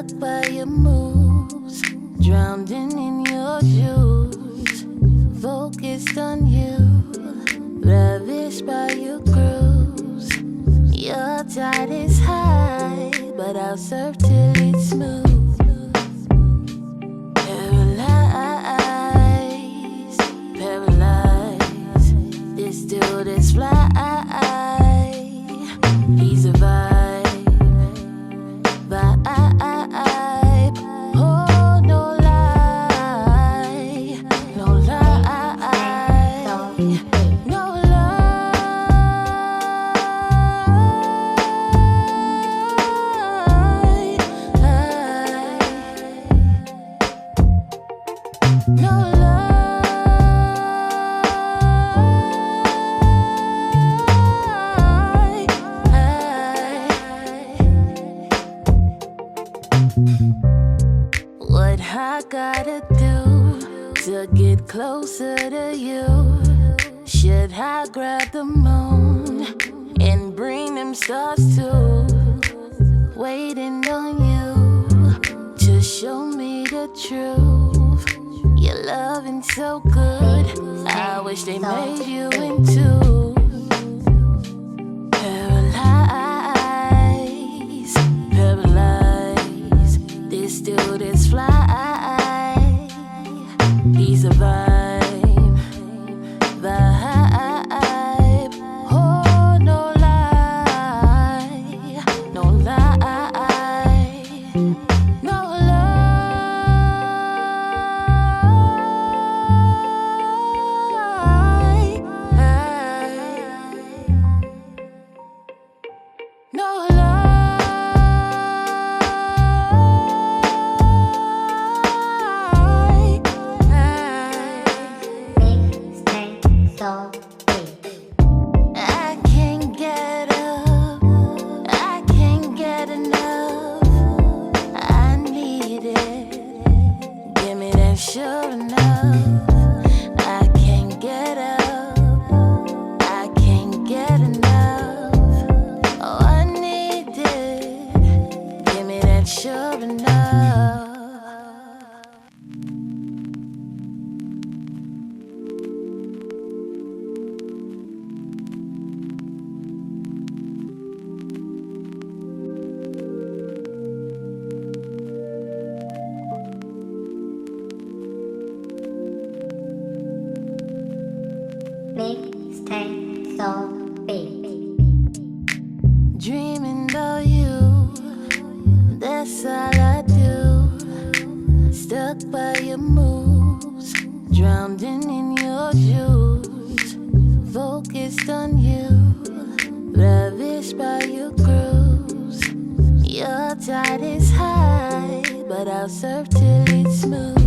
Stuck by your moves, drowned in your juice. Focused on you, ravished by your grooves. Your tide is high, but I'll surf till it's smooth. Paralyzed, this dude is fly. He's a vibe. Oh, no lie, no lie, no lie, no lie. What I gotta do to get closer to you? Should I grab the moon and bring them stars too? Waiting on you to show me the truth. Your loving so good, I wish they made you into paralyzed, paralyzed. This dude is fly. He's a vibe, vibe. Oh, no lie, no lie, no lie, no lie. I can't get up, I can't get enough. I need it, give me that sure enough. I can't get up, I can't get enough. Oh, I need it, give me that sure enough. Mixtape so big. Dreaming about you, that's all I do. Stuck by your moves, drowned in your juice. Focused on you, ravished by your grooves. Your tide is high, but I'll surf till it's smooth.